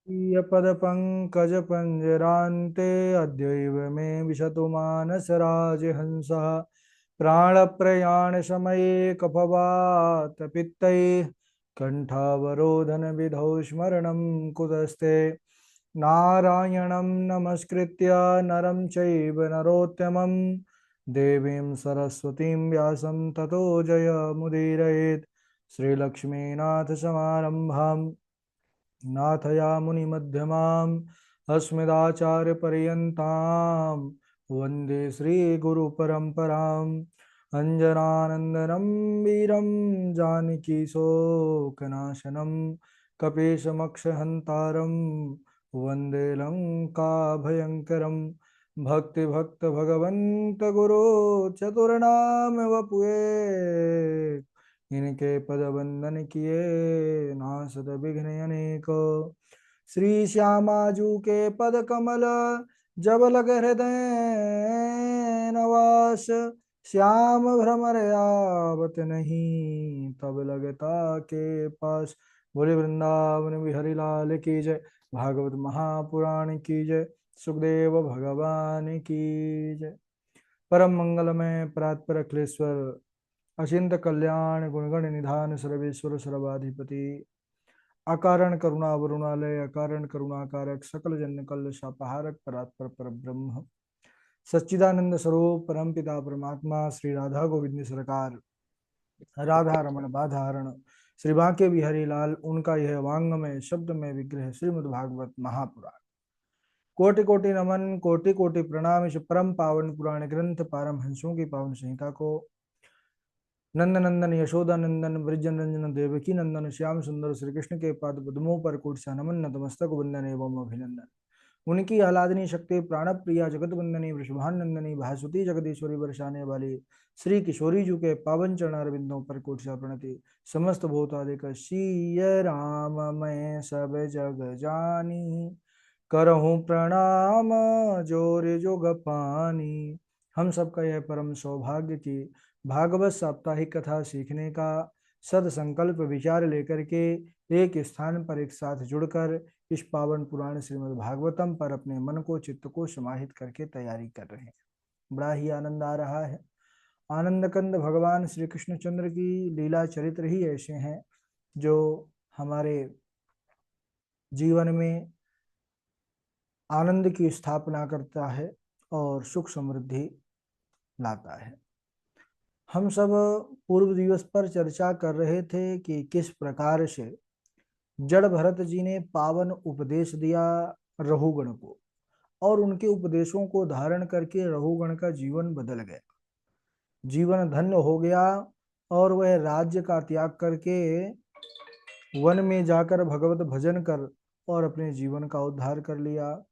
पदपङ्कजपञ्जरान्ते अद्यैव मे विशतु मानसराजहंसः प्राणप्रयाणसमये कफवातपित्तैः कण्ठावरोधनविधौ स्मरणं कुतस्ते नारायणं नमस्कृत्य नरं चैव नरोत्तमं देवीं सरस्वतीं व्यासं ततो जयमुदीरयेत् श्रीलक्ष्मीनाथसमारम्भां नाथयामुनिमध्यमाम् अस्मदाचार्यपर्यन्तां वन्दे श्रीगुरुपरम्पराम् अञ्जनानन्दनं वीरं जानकीशोकनाशनं कपीशमक्षहन्तारं वन्दे लङ्काभयङ्करं भक्तिभक्तभगवन्तगुरो चतुर्णाम वपुए इनके पद वंदन किए नासद विघ्न अनेको श्री श्यामाजू के पद कमल जब लग हृदय नवास श्याम भ्रमर आवत नहीं तब लगता के पास। बोले वृंदावन बिहारी लाल की जय। भागवत महापुराण की जय। सुखदेव भगवान की जय। परम मंगलमय परात्पर अखिलेश्वर अचिंत कल्याण गुणगण निधान सर्वेश्वर सर्वाधिपति अकारण करुणा वरुणालय अकारण करुणाकारक सकल जन कल शापहारक परात्पर पर ब्रह्म सच्चिदानंद स्वरूप परम पिता परमात्मा श्री राधा गोविंद सरकार राधा रमण बाधारण श्री बांके बिहारी लाल उनका यह वांगमय शब्द में विग्रह श्रीमद् भागवत महापुराण। कोटि कोटि नमन कोटि कोटि प्रणाम। इस परम पावन पुराण ग्रंथ पारमहंसों की पावन संहिता को नंद नंदन यशोदा नंदन ब्रज रंजन देवकी नंदन श्याम सुंदर श्री कृष्ण के पाद पद्मों पर कोटि नमन नतमस्तक वंदन एवं अभिनंदन। उनकी आह्लादनी शक्ति प्राण प्रिया जगत वंदनी वृषभानंदनी भासुती जगदीश्वरी बरसाने वाली श्री किशोरी जी के पावन चरणारविंदों पर कोटि प्रणति। समस्त भूतादिक सीय राम मैं सब जग जानी करहूँ प्रणाम जोर जोग पानी। हम सबका यह परम सौभाग्य की भागवत साप्ताहिक कथा सीखने का सदसंकल्प विचार लेकर के एक स्थान पर एक साथ जुड़कर इस पावन पुराण श्रीमद् भागवतम पर अपने मन को चित्त को समाहित करके तैयारी कर रहे हैं। बड़ा ही आनंद आ रहा है। आनंद कंद भगवान श्री कृष्णचंद्र की लीला चरित्र ही ऐसे हैं जो हमारे जीवन में आनंद की स्थापना करता है और सुख समृद्धि लाता है। हम सब पूर्व दिवस पर चर्चा कर रहे थे कि किस प्रकार से जड़ भरत जी ने पावन उपदेश दिया रहुगण को और उनके उपदेशों को धारण करके रहुगण का जीवन बदल गया, जीवन धन्य हो गया और वह राज्य का त्याग करके वन में जाकर भगवत भजन कर और अपने जीवन का उद्धार कर लिया।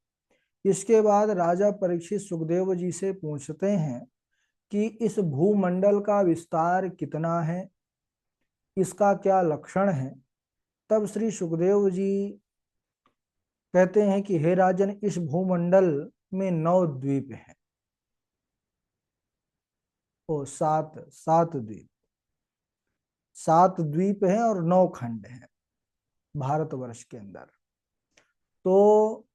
इसके बाद राजा परीक्षित सुखदेव जी से पूछते हैं कि इस भूमंडल का विस्तार कितना है, इसका क्या लक्षण है। तब श्री सुखदेव जी कहते हैं कि हे राजन, इस भूमंडल में 9 द्वीप हैं और सात द्वीप हैं और 9 खंड हैं भारतवर्ष के अंदर। तो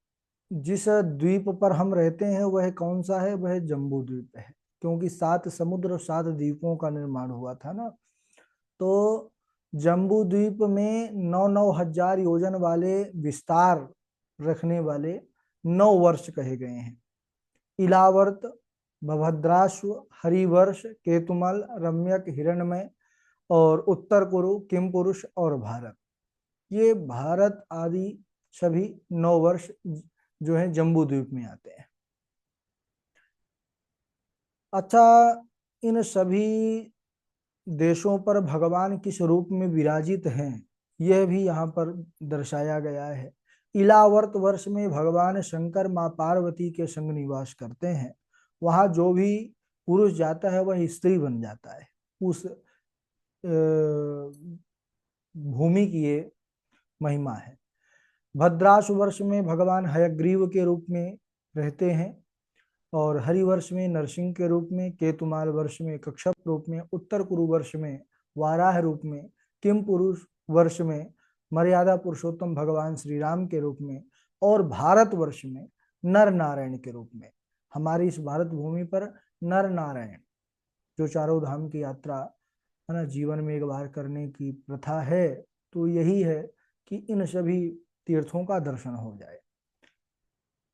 जिस द्वीप पर हम रहते हैं वह कौन सा है, वह जम्बू द्वीप है, क्योंकि 7 समुद्र और 7 द्वीपों का निर्माण हुआ था ना। तो जम्बू द्वीप में 9-9 हजार योजन वाले विस्तार रखने वाले 9 वर्ष कहे गए हैं। इलावर्त, भभद्राश्व, हरिवर्ष, केतुमल, रम्यक, हिरण्मय और उत्तर कुरु, किम पुरुष और भारत, ये भारत आदि सभी 9 वर्ष जो है जम्बू द्वीप में आते हैं। अच्छा, इन सभी देशों पर भगवान किस रूप में विराजित हैं यह भी यहाँ पर दर्शाया गया है। इलावर्त वर्ष में भगवान शंकर माँ पार्वती के संग निवास करते हैं। वहाँ जो भी पुरुष जाता है वह स्त्री बन जाता है। उस भूमि की ये महिमा है। भद्रासु वर्ष में भगवान हयग्रीव के रूप में रहते हैं और हरिवर्ष में नरसिंह के रूप में, केतुमाल वर्ष में कक्षप रूप में, उत्तर कुरु वर्ष में वाराह रूप में, किम पुरुष वर्ष में मर्यादा पुरुषोत्तम भगवान श्री राम के रूप में और भारतवर्ष में नर नारायण के रूप में। हमारी इस भारत भूमि पर नर नारायण जो चारों धाम की यात्रा है ना जीवन में एक बार करने की प्रथा है, तो यही है कि इन सभी तीर्थों का दर्शन हो जाए।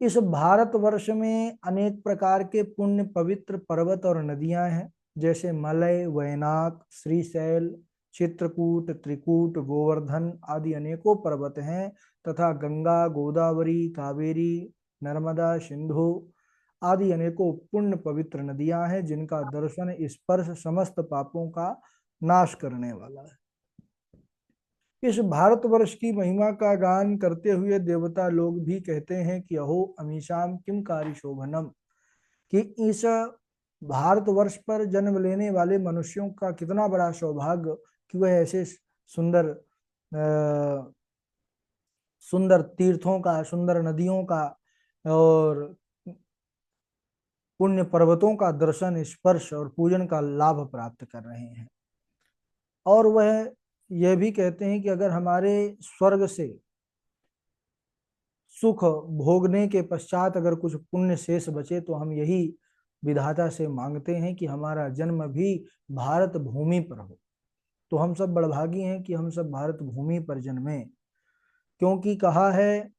इस भारतवर्ष में अनेक प्रकार के पुण्य पवित्र पर्वत और नदियां हैं, जैसे मलय, वैनाक, श्रीशैल, चित्रकूट, त्रिकूट, गोवर्धन आदि अनेकों पर्वत हैं, तथा गंगा, गोदावरी, कावेरी, नर्मदा, सिंधु आदि अनेकों पुण्य पवित्र नदियां हैं, जिनका दर्शन स्पर्श समस्त पापों का नाश करने वाला है। इस भारतवर्ष की महिमा का गान करते हुए देवता लोग भी कहते हैं कि अहो अमीशाम किम कारी शोभनम, कि इस भारतवर्ष पर जन्म लेने वाले मनुष्यों का कितना बड़ा सौभाग्य कि वह ऐसे सुंदर सुंदर तीर्थों का, सुंदर नदियों का और पुण्य पर्वतों का दर्शन, स्पर्श और पूजन का लाभ प्राप्त कर रहे हैं। और वह यह भी कहते हैं कि अगर हमारे स्वर्ग से सुख भोगने के पश्चात अगर कुछ पुण्य शेष बचे तो हम यही विधाता से मांगते हैं कि हमारा जन्म भी भारत भूमि पर हो। तो हम सब बड़भागी हैं कि हम सब भारत भूमि पर जन्मे, क्योंकि कहा है,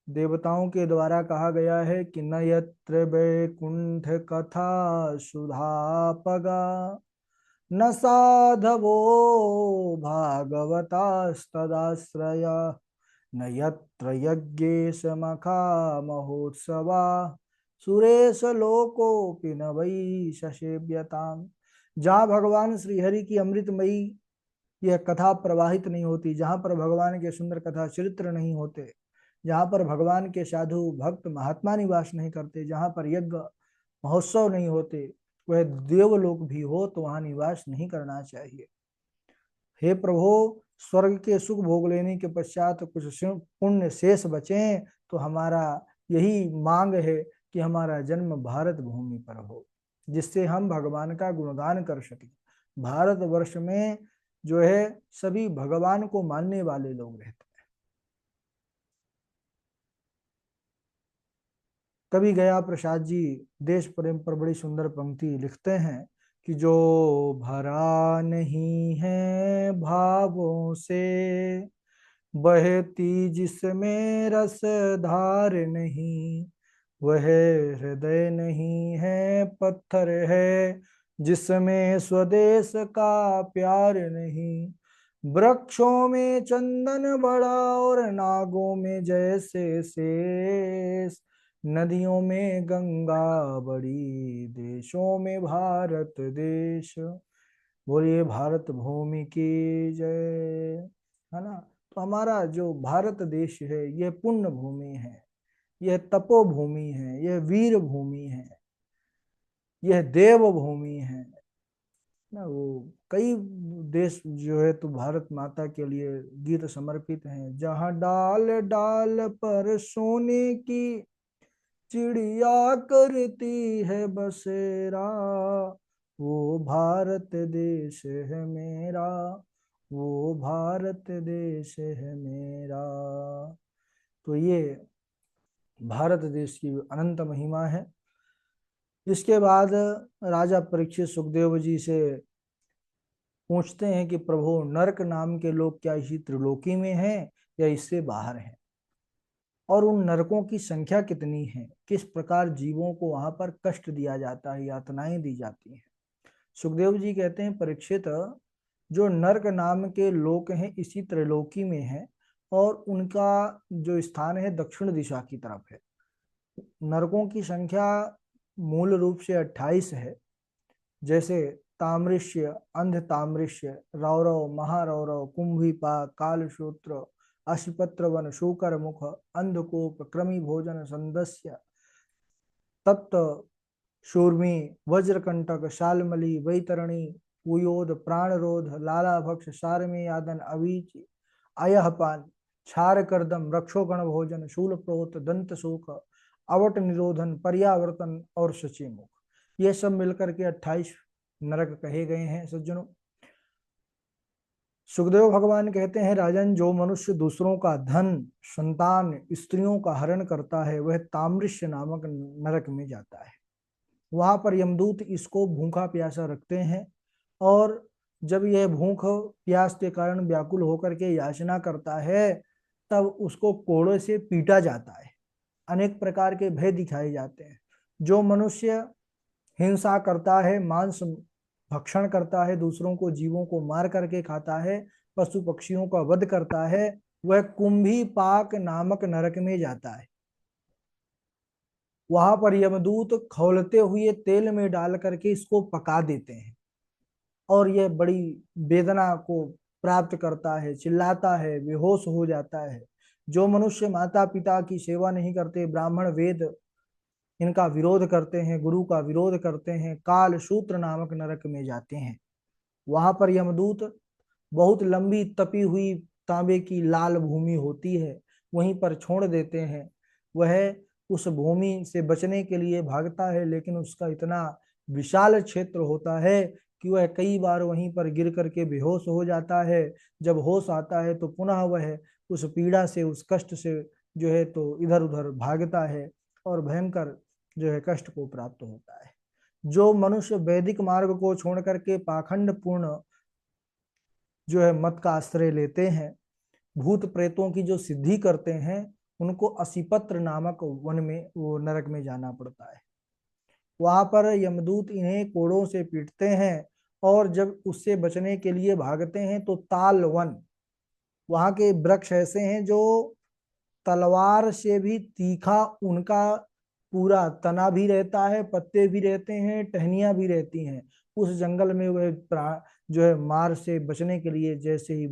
देवताओं के द्वारा कहा गया है कि न यत्र वैकुंठ कथा सुधापगा न साधवो भागवतास्तदाश्रया न यत्र यज्ञेश मखा महोत्सवा सुरेश लोकोपि न वै शशेव्यताम। जहाँ भगवान श्रीहरि की अमृतमयी यह कथा प्रवाहित नहीं होती, जहाँ पर भगवान के सुंदर कथा चरित्र नहीं होते, जहाँ पर भगवान के साधु भक्त महात्मा निवास नहीं करते, जहाँ पर यज्ञ महोत्सव नहीं होते, वह देवलोक भी हो तो वहाँ निवास नहीं करना चाहिए। हे प्रभु, स्वर्ग के सुख भोग लेने के पश्चात कुछ पुण्य शेष बचे तो हमारा यही मांग है कि हमारा जन्म भारत भूमि पर हो, जिससे हम भगवान का गुणगान कर सकें। भारतवर्ष में जो है सभी भगवान को मानने वाले लोग रहते हैं। कवि गया प्रसाद जी देश प्रेम पर बड़ी सुंदर पंक्ति लिखते हैं कि जो भरा नहीं है भावों से बहती जिसमें रस धार नहीं, वह हृदय नहीं है पत्थर है जिसमें स्वदेश का प्यार नहीं। वृक्षों में चंदन बड़ा और नागों में जैसे शेष, नदियों में गंगा बड़ी देशों में भारत देश। बोलिए भारत भूमि की जय, है ना। तो हमारा जो भारत देश है यह पुण्य भूमि है, यह तपो भूमि है, यह वीर भूमि है, यह देव भूमि है ना। वो कई देश जो है तो भारत माता के लिए गीत समर्पित हैं। जहाँ डाल डाल पर सोने की चिड़िया करती है बसेरा, वो भारत देश है मेरा, वो भारत देश है मेरा। तो ये भारत देश की अनंत महिमा है। इसके बाद राजा परीक्षित सुखदेव जी से पूछते हैं कि प्रभु, नरक नाम के लोग क्या इसी त्रिलोकी में हैं या इससे बाहर हैं, और उन नरकों की संख्या कितनी है, किस प्रकार जीवों को वहां पर कष्ट दिया जाता है, यातनाएं दी जाती हैं। सुखदेव जी कहते हैं, परीक्षित, जो नरक नाम के लोक हैं इसी त्रिलोकी में है, और उनका जो स्थान है दक्षिण दिशा की तरफ है। नरकों की संख्या मूल रूप से 28 है, जैसे तामृष्य, अंध तामृष्य, रौरव, महारौरव, कुंभीपा, कालसूत्र, अशिपत्र वन, शूकर मुख, अंधकूप, कृमि भोजन, संदस्य, तप्त शूर्मी, वज्रकंटक, शालमली, वैतरणी, पुयोद, प्राणरोध, लालाभक्ष, सारमे यादन, अवीच, अयहपान, क्षार करदम, रक्षोगण भोजन, शूलप्रोत, दंत शोक, अवट निरोधन, पर्यावर्तन और शचीमुख, ये सब मिलकर के 28 नरक कहे गए हैं सज्जनों। सुखदेव भगवान कहते हैं, राजन, जो मनुष्य दूसरों का धन, संतान, स्त्रियों का हरण करता है वह ताम्रस्य नामक नरक में जाता है। वहां पर यमदूत इसको भूखा प्यासा रखते हैं, और जब यह भूख प्यास के कारण व्याकुल होकर के याचना करता है तब उसको कोड़े से पीटा जाता है। अनेक प्रकार के भय दिखाए जाते हैं। जो मनुष्य हिंसा करता है, मांस भक्षण करता है, दूसरों को, जीवों को मार करके खाता है, पशु पक्षियों का वध करता है, वह कुंभी पाक नामक नरक में जाता है। वहां पर यमदूत खौलते हुए तेल में डाल करके इसको पका देते हैं, और यह बड़ी वेदना को प्राप्त करता है, चिल्लाता है, बेहोश हो जाता है। जो मनुष्य माता पिता की सेवा नहीं करते, ब्राह्मण वेद इनका विरोध करते हैं, गुरु का विरोध करते हैं, काल सूत्र नामक नरक में जाते हैं। वहां पर यमदूत, बहुत लंबी तपी हुई तांबे की लाल भूमि होती है, वहीं पर छोड़ देते हैं। वह उस भूमि से बचने के लिए भागता है, लेकिन उसका इतना विशाल क्षेत्र होता है कि वह कई बार वहीं पर गिर करके बेहोश हो जाता है। जब होश आता है तो पुनः वह उस पीड़ा से, उस कष्ट से जो है तो इधर उधर भागता है, और भयंकर जो है कष्ट को प्राप्त होता है। जो मनुष्य वैदिक मार्ग को छोड़ करके पाखंड पूर्ण जो है मत का आश्रय लेते हैं, भूत प्रेतों की जो सिद्धि करते हैं, उनको असीपत्र नामक वन में, वो नरक में जाना पड़ता है। वहां पर यमदूत इन्हें कोड़ों से पीटते हैं, और जब उससे बचने के लिए भागते हैं तो ताल वन, वहां के वृक्ष ऐसे हैं जो तलवार से भी तीखा, उनका पूरा तना भी रहता है, पत्ते भी रहते हैं, टहनियां भी रहती हैं। उस जंगल में वह जो है मार से बचने के लिए जैसे ही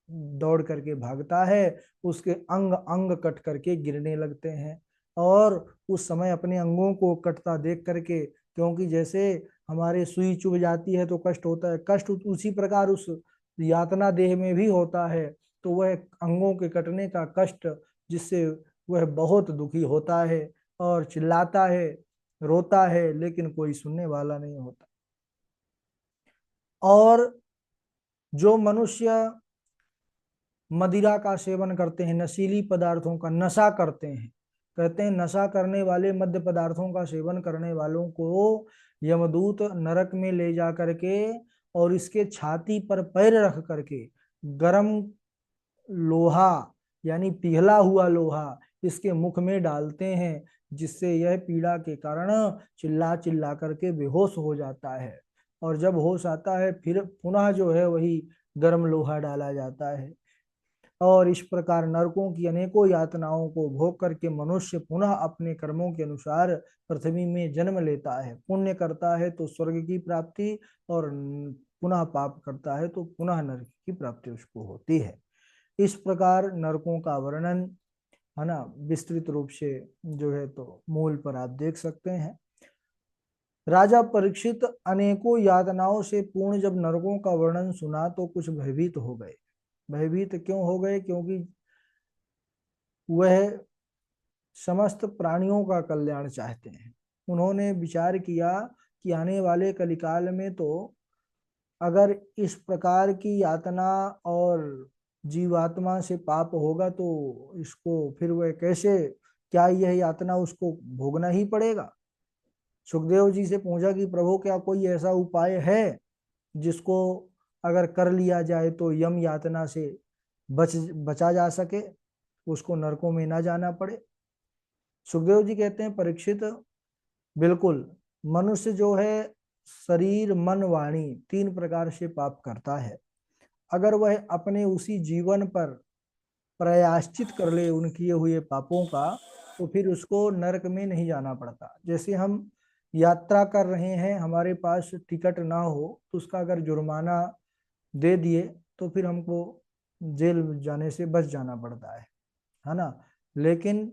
दौड़ करके भागता है, उसके अंग अंग कट करके गिरने लगते हैं। और उस समय अपने अंगों को कटता देख करके, क्योंकि जैसे हमारे सुई चुभ जाती है तो कष्ट होता है, कष्ट उसी प्रकार उस यातना देह में भी होता है। तो वह अंगों के कटने का कष्ट, जिससे वह बहुत दुखी होता है और चिल्लाता है, रोता है, लेकिन कोई सुनने वाला नहीं होता। और जो मनुष्य मदिरा का सेवन करते हैं, नशीली पदार्थों का नशा करते हैं, कहते हैं नशा करने वाले, मद्य पदार्थों का सेवन करने वालों को यमदूत नरक में ले जा करके और इसके छाती पर पैर रख करके गरम लोहा, यानी पिघला हुआ लोहा, इसके मुख में डालते हैं, जिससे यह पीड़ा के कारण चिल्ला चिल्ला करके बेहोश हो जाता है। और जब होश आता है फिर पुनः जो है वही गर्म लोहा डाला जाता है। और इस प्रकार नरकों की अनेकों यातनाओं को भोग करके मनुष्य पुनः अपने कर्मों के अनुसार पृथ्वी में जन्म लेता है। पुण्य करता है तो स्वर्ग की प्राप्ति, और पुनः पाप करता है तो पुनः नरक की प्राप्ति उसको होती है। इस प्रकार नरकों का वर्णन, है ना, विस्तृत रूप से जो है तो मूल पर आप देख सकते हैं। राजा परीक्षित अनेकों यातनाओं से पूर्ण जब नरकों का वर्णन सुना तो कुछ भयभीत हो गए। भयभीत क्यों हो गए? क्योंकि वह समस्त प्राणियों का कल्याण चाहते हैं। उन्होंने विचार किया कि आने वाले कलिकाल में तो अगर इस प्रकार की यातना और जीवात्मा से पाप होगा तो इसको फिर वह कैसे, क्या यह यातना उसको भोगना ही पड़ेगा? सुखदेव जी से पूछा कि प्रभु क्या कोई ऐसा उपाय है जिसको अगर कर लिया जाए तो यम यातना से बचा जा सके, उसको नरकों में ना जाना पड़े? सुखदेव जी कहते हैं, परीक्षित, बिल्कुल, मनुष्य जो है शरीर मन वाणी तीन प्रकार से पाप करता है। अगर वह अपने उसी जीवन पर प्रायश्चित कर ले उन किए हुए पापों का, तो फिर उसको नरक में नहीं जाना पड़ता। जैसे हम यात्रा कर रहे हैं, हमारे पास टिकट ना हो तो उसका अगर जुर्माना दे दिए तो फिर हमको जेल जाने से बच जाना पड़ता है ना। लेकिन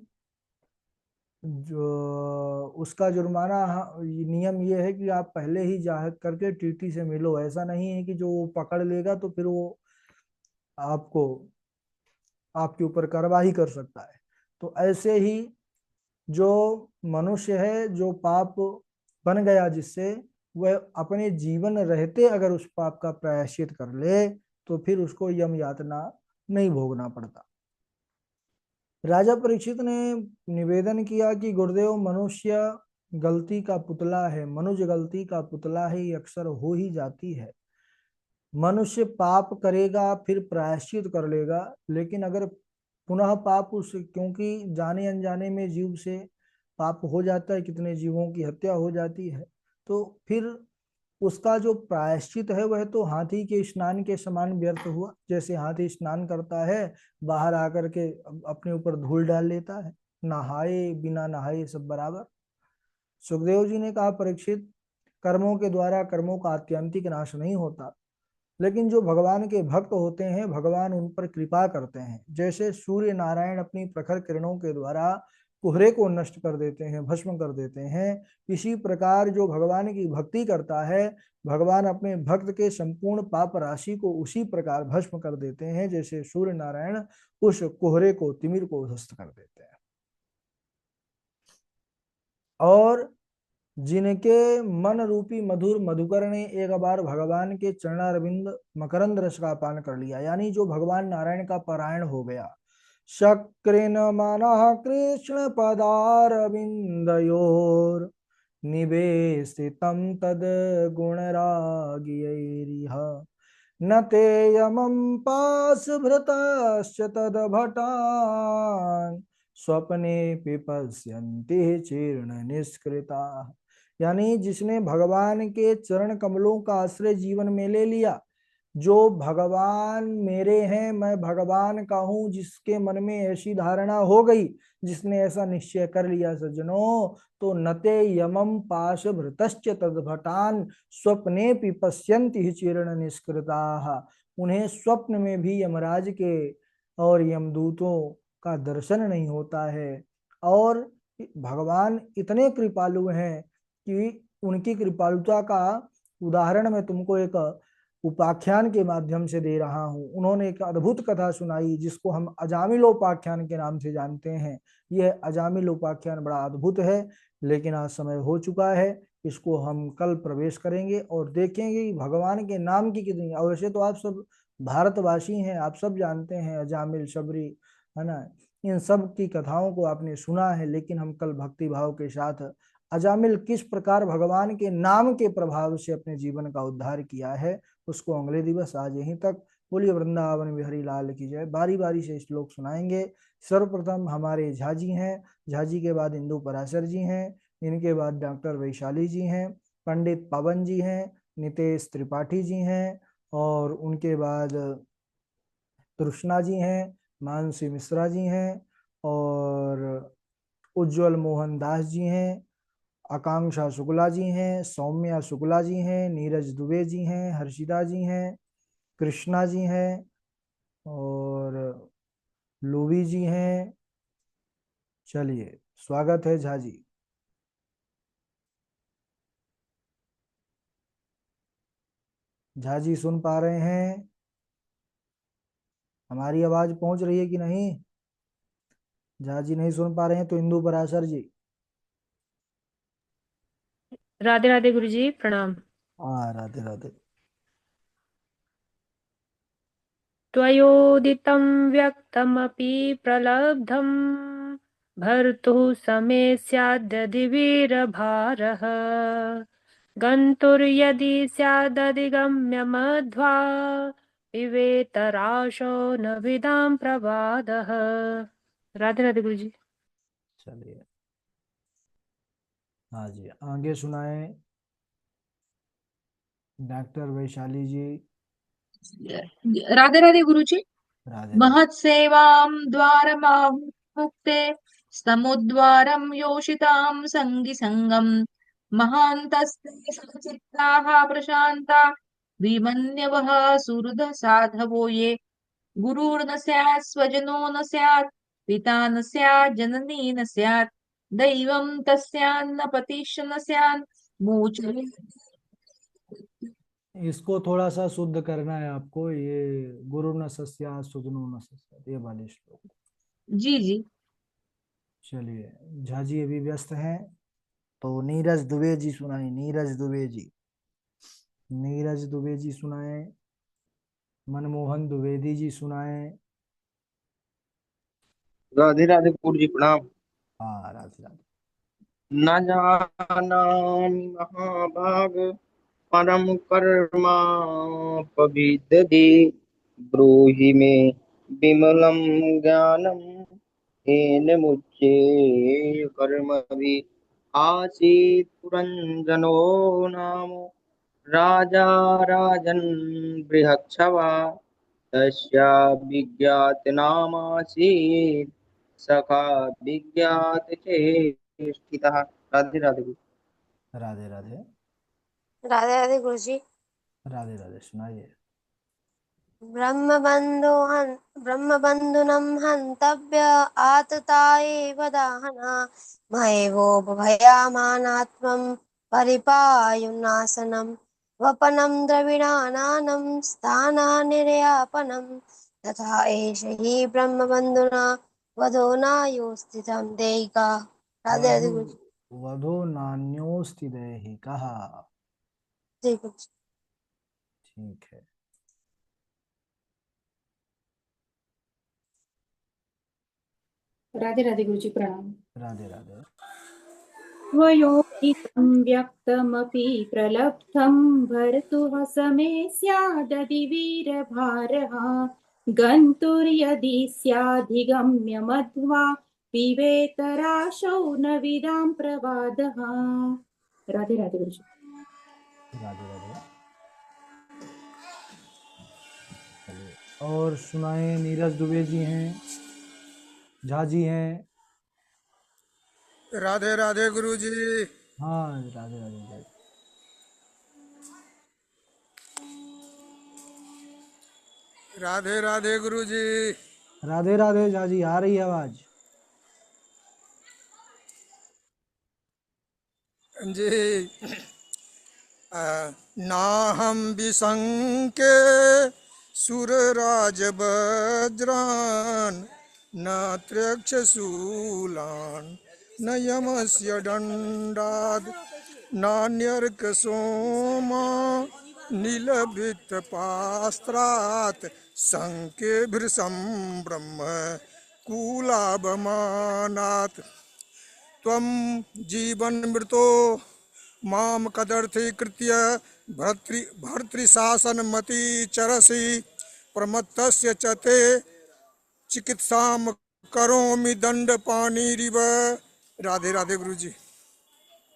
जो उसका जुर्माना, नियम ये है कि आप पहले ही जा करके टीटी से मिलो। ऐसा नहीं है कि जो वो पकड़ लेगा तो फिर वो आपको, आपके ऊपर कार्रवाई कर सकता है। तो ऐसे ही जो मनुष्य है, जो पाप बन गया जिससे, वह अपने जीवन रहते अगर उस पाप का प्रायश्चित कर ले तो फिर उसको यम यातना नहीं भोगना पड़ता। राजा परीक्षित ने निवेदन किया कि गुरुदेव, मनुष्य गलती का पुतला है, मनुष्य गलती का पुतला है, ये अक्सर हो ही जाती है। मनुष्य पाप करेगा फिर प्रायश्चित कर लेगा, लेकिन अगर पुनः पाप उस, क्योंकि जाने अनजाने में जीव से पाप हो जाता है, कितने जीवों की हत्या हो जाती है, तो फिर उसका जो प्रायश्चित है वह तो हाथी के स्नान के समान व्यर्थ हुआ। जैसे हाथी स्नान करता है, बाहर आकर के अपने ऊपर धूल डाल लेता है, नहाए बिना नहाए सब बराबर। सुखदेव जी ने कहा, परीक्षित, कर्मों के द्वारा कर्मों का आत्यंतिक नाश नहीं होता, लेकिन जो भगवान के भक्त होते हैं भगवान उन पर कृपा करते हैं। जैसे सूर्य नारायण अपनी प्रखर किरणों के द्वारा कोहरे को नष्ट कर देते हैं, भस्म कर देते हैं, इसी प्रकार जो भगवान की भक्ति करता है भगवान अपने भक्त के संपूर्ण पाप राशि को उसी प्रकार भस्म कर देते हैं, जैसे सूर्य नारायण उस कोहरे को, तिमिर को ध्वस्त कर देते हैं। और जिनके मन रूपी मधुर मधुकर ने एक बार भगवान के चरणारविंद मकरंद रस का पान कर लिया, यानी जो भगवान नारायण का पारायण हो गया, शक्रेन मनः कृष्ण पदारविंदयोर निवेशितं तद गुणरागियैरिह न ते यमं पाशभृतश्च तद्भटान् स्वप्ने पिपस्यन्ति चीर्ण निष्कृता। यानी जिसने भगवान के चरण कमलों का आश्रय जीवन में ले लिया, जो भगवान मेरे हैं, मैं भगवान का हूं, जिसके मन में ऐसी धारणा हो गई, जिसने ऐसा निश्चय कर लिया सज्जनों, तो नते यमम पाश भृतश्च तद्भटान स्वप्ने पश्यन्ति ही चीर्ण निष्कृता। उन्हें स्वप्न में भी यमराज के और यमदूतों का दर्शन नहीं होता है। और भगवान इतने कृपालु हैं कि उनकी कृपालुता का उदाहरण मैं तुमको एक उपाख्यान के माध्यम से दे रहा हूँ। उन्होंने एक अद्भुत कथा सुनाई जिसको हम अजामिल उपाख्यान के नाम से जानते हैं। यह अजामिल उपाख्यान बड़ा अद्भुत है, लेकिन आज समय हो चुका है, इसको हम कल प्रवेश करेंगे और देखेंगे कि भगवान के नाम की कितनी। और वैसे तो आप सब भारतवासी हैं, आप सब जानते हैं अजामिल, शबरी, है ना, इन सब की कथाओं को आपने सुना है, लेकिन हम कल भक्ति भाव के साथ अजामिल किस प्रकार भगवान के नाम के प्रभाव से अपने जीवन का उद्धार किया है उसको अगले दिवस आज यहीं तक। बोलिए वृंदावन बिहारी लाल की जय। बारी बारी से श्लोक सुनाएंगे। सर्वप्रथम हमारे झा जी हैं, झा जी के बाद इंदु पराशर जी हैं, इनके बाद डॉक्टर वैशाली जी हैं, पंडित पवन जी हैं, नितेश त्रिपाठी जी हैं, और उनके बाद तृष्णा जी हैं, मानसी मिश्रा जी हैं, और उज्जवल मोहन दास जी हैं, आकांक्षा शुक्ला जी हैं, सौम्या शुक्ला जी हैं, नीरज दुबे जी हैं, हर्षिता जी हैं, कृष्णा जी हैं, और लूवी जी हैं। चलिए, स्वागत है झा जी। झा जी सुन पा रहे हैं? हमारी आवाज पहुंच रही है कि नहीं? झा जी नहीं सुन पा रहे हैं तो इंदु पराशर जी। राधे राधे गुरु जी, प्रणाम। हाँ, राधे राधे। त्वयोदितं व्यक्तमपि प्रलब्धं भर्तुः समे स्यादधिवीरभारः गन्तुर्यदि स्यादधिगम्य मध्वा पिबेतराशो न विदां प्रवादः। राधे राधे गुरु जी। चलिए, हाँ जी, आगे सुनाए डॉक्टर वैशाली जी। राधे राधे गुरुजी। राधे राधे। महत्सेवां द्वारमाहुक्ते समुद्वारं योषितां सङ्गिसङ्गम् महान्तस्ते सचित्ताः प्रशान्ता विमन्यवः सुहृद साधवो ये गुरुर्न स्यात् स्वजनो न स्यात् पिता न स्यात् जननी न स्यात् दैवं तस्यान्न पतिश्च न स्यात् मोचते। इसको थोड़ा सा शुद्ध करना है आपको, ये गुरु न सस्या सुजनो न सस्या, ये वाले श्लोक। जी जी। चलिए, झा जी अभी व्यस्त हैं, तो नीरज दुबे जी सुनाए, नीरज दुबे जी, नीरज दुबे जी सुनाए। मनमोहन द्विवेदी जी सुनाएं। राधे राधे गुरु जी प्रणाम। हाँ, राधे राधे। न जानामि महाभाग परम कर्मापविदधि ब्रूहि मे विमलं ज्ञानं येन मुच्येय कर्मभिः। आसीत् पुरञ्जनो नाम राजा राजन् बृहच्छवा तस्या विज्ञातनामासीत् सखा विज्ञात चेष्टितः। राधे राधे। राधे राधे। राधे राधे गुरु जी। राधे राधे सुनाइए। ब्रह्मबन्धुनं हन्तव्य आतताये वदाहना महेवो भयामानात्मं परिपायुनाशनं वपनं द्रविणानां स्थानानिर्यापनं तथा एष हि ब्रह्मबन्धुना वधो नायोस्थितं देयिका। राधे राधे वधु गुरु जी। वधो नान्योस्ति दैहिकः। जी गुरु जी। ठीक है। राधे राधे गुरु जी प्रणाम। राधे राधे। वयोधिकं व्यक्तमपि प्रलब्धं भर्तुः समे स्यादधिवीरभारः गन्तुर्यदि स्याधिगम्य मध्वा पिबेतराशौ न विदां प्रवादः। राधे राधे गुरु जी। राधे राधे। चलिए और सुनाएं। नीरज दुबे जी हैं, झा जी हैं। राधे राधे गुरु जी। हाँ, राधे राधे जय। राधे राधे गुरु जी। राधे राधे झा जी, आ रही है आवाज? जी। नाहं विशङ्के सुरराजवज्रान् न त्र्यक्षशूलान् न यमस्य दण्डात् नान्यर्कसोमा नीलभित्तपास्त्रात् सङ्केभिर्सम्ब्रह्म कुलाभमानात् त्वं जीवन्मृतो माम कदर्थीकृत्य भर्तृशासनमति चरसि प्रमत्तस्य च ते चिकित्सां करोमि दंडपाणिरिव। राधे राधे गुरु जी।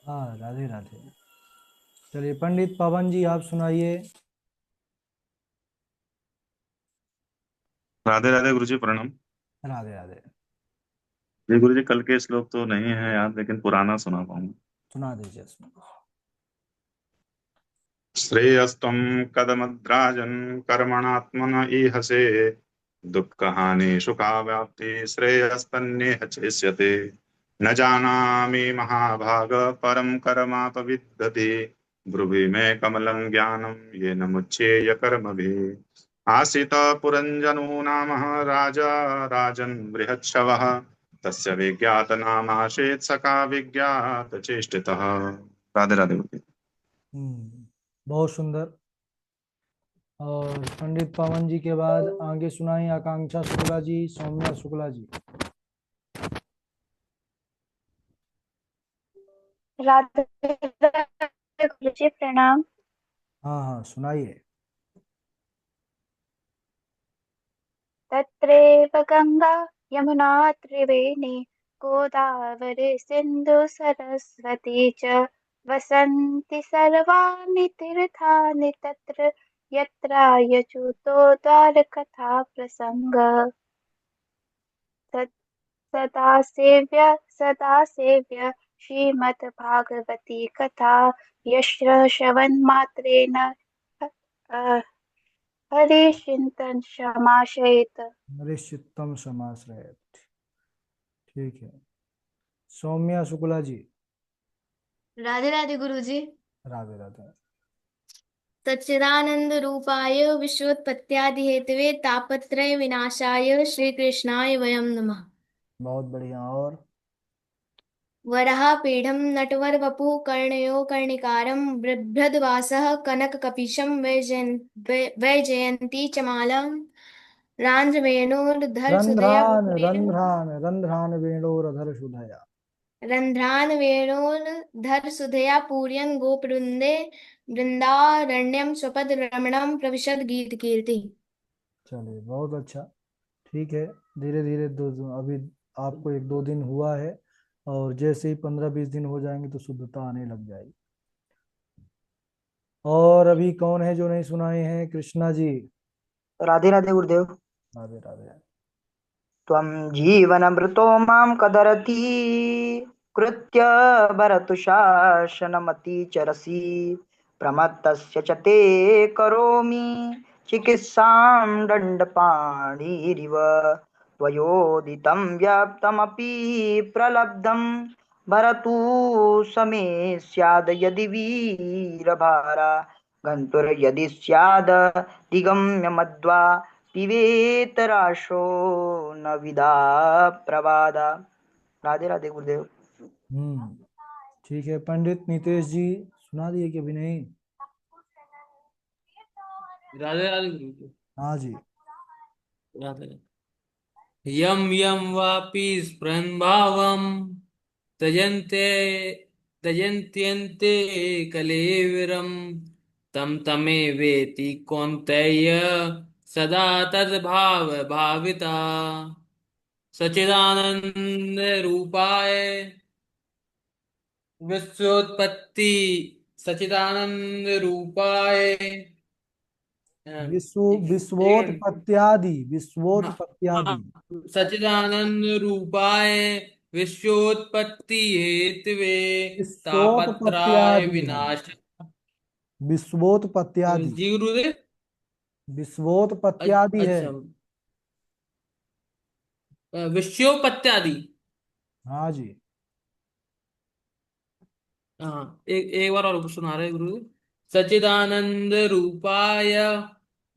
हाँ, राधे राधे। चलिए पंडित पवन जी आप सुनाइए। राधे राधे गुरु जी प्रणाम। राधे राधे। जी गुरु जी, कल के श्लोक तो नहीं है याद, लेकिन पुराना सुना पाऊंगा। सुना दीजिए सुना। श्रेयस्त्वं कदमद्राजन् कर्मणात्मन ईहसे दुःखहानि सुखाव्याप्ति श्रेयस्तन्नेह चेष्यते न जानामि महाभाग परं कर्मापविदधि ब्रुवि मे कमलं ज्ञानं येन मुच्येय कर्मभिः आसीत पुरञ्जनो नाम राजा राजन् बृहच्छवः तस्य विज्ञातनामासीत् सखा विज्ञात चेष्टितः। राधे राधे गुरु जी। बहुत सुंदर। और पंडित पवन जी के बाद आगे सुनाई आकांक्षा शुक्ला जी, सौम्या शुक्ला जी। राधे राधे गुरु जी प्रणाम। हाँ हाँ सुनाइए। तत्रैव गंगा यमुना त्रिवेणी गोदावरी सिंधु सरस्वती च वसन्ति सर्वाणि तीर्थानि तत्र यत्रायच्युतो द्वारकथा प्रसंग सदा सेव्य श्रीमद्भागवती कथा यस्य श्रवणमात्रेण हरिचिंतन समाशयित। निश्चितम समाश्रय। ठीक है। सौम्या शुक्ला जी। राधे राधे गुरु जी। राधे राधे। सच्चिदानंद रूपाय विश्वोत्पत्त्यादि हेतवे तापत्रय विनाशाय श्री कृष्णाय वयं नमः। बहुत बढ़िया। और वराहपीढं नटवरवपुः कर्णयो कर्णिकारं बिभ्रद्वासः कनककपिशं वैजयन्ती च मालां रान्ध्रवेणोर्धरसुधया रंध्रान पूरेण रंध्रान रंध्रान वेणोरधर सुधया। रन्ध्रान् वेणोर्धरसुधया पूरयन् गोपवृन्दे वृन्दारण्यं स्वपदरमणं प्रविशद गीतकीर्ति। चलिए बहुत अच्छा। ठीक है, धीरे धीरे अभी आपको 1-2 दिन हुआ है, और जैसे ही 15-20 दिन हो जाएंगे तो शुद्धता आने लग जाएगी। और अभी कौन है जो नहीं सुनाए हैं? कृष्णा जी। राधे राधे गुरुदेव। राधे राधे। त्वं जीवनमृतो मां कदरति कृत्य भरतुशासनमतिचरसि प्रमत्तस्य च ते करोमि चिकित्सां दण्डपाणिरिव त्वयोदितं व्याप्तमपि प्रलब्धं भरतु समे स्याद् यदि वीरभारा गन्तुर्यदि स्याद् दिगम्य मध्वा पिबेतराशो न विदा प्रवादा। राधे राधे गुरुदेव। ठीक है, पंडित नितेश जी सुना दिए कि अभी नहीं? राधे राधे गुरुदेव। हाँ जी। राधे राधे। यम यम वापि स्मरन् भावं त्यजन्ते त्यजन्त्यन्ते कलेवरं तं तमेवेति कौन्तेय सदा तद्भाव भाविता सच्चिदानंद रूपाय विश्वोत्पत्ति सच्चिदानंद रूपाय विश्वोत्पत्त्यादि हाँ, सच्चिदानंद रूपाय विश्वोत्पत्ति हेतवे तापत्राय विश्वोत्पत्त्यादि है, विनाश। विश्वोत्पत्त्यादि। जी गुरुदेव। विश्वोत्पत्त्यादि है। अच्छा, विश्वोत्पत्त्यादि। हाँ जी। हाँ, एक बार और सुना रहे गुरुदेव। सच्चिदानंद रूपाय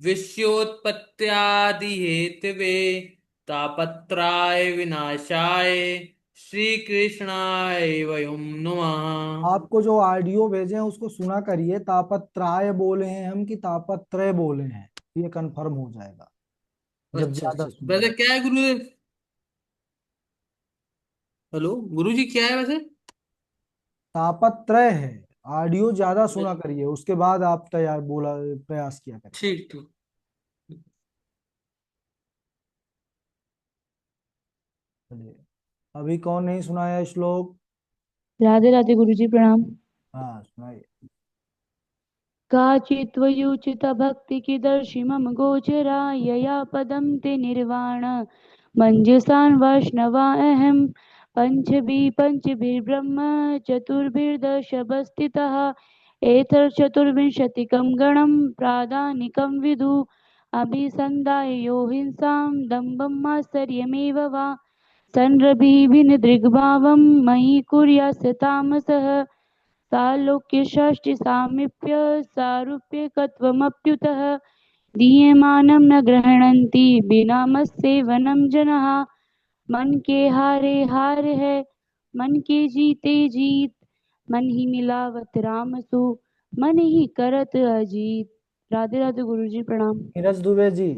विश्वोत्पत्त्यादि हेतवे तापत्राय विनाशाय श्री कृष्णाय वयं नमः। आपको जो ऑडियो भेजे हैं उसको सुना करिए, तापत्राय बोले हैं हम कि तापत्रय बोले हैं, ये कंफर्म हो जाएगा जब अच्छा ज्यादा अच्छा, वैसे सुनिए। क्या है गुरुदेव? हेलो गुरुजी, क्या है वैसे? तापत्रय है। ऑडियो ज्यादा सुना करिए, उसके बाद आप तैयार बोला प्रयास किया करिए। ठीक ठीक। चलिए, अभी कौन नहीं सुनाया श्लोक? राधे राधे गुरुजी प्रणाम। हाँ सुनाइए। काचित्त्वयुचित भक्ति की दर्शि मम गोचरा यया पदम ते निर्वाण मंजसान् वैष्णवा अहम पंचभिर्ब्रह्म चतुर्भिर्दशभस्थितः एतच्चतुर्विंशतिकं गणं प्रादानिकं विदु अभिसन्धाय यो हिंसां दम्भं मात्सर्यमेव वा संरभिभिर्दृग्भावं मयि कुर्यास्य तामसः सालोक्य सामीप्य सारूप्यकत्वमप्युतः दीयमानं न गृह्णन्ति बिना मत्सेवनं जनाः मन के हारे हार है मन के जीते जीत मन ही मिलावत रामसु मन ही करत अजीत। राधे राधे गुरुजी प्रणाम। नीरज दुबे जी।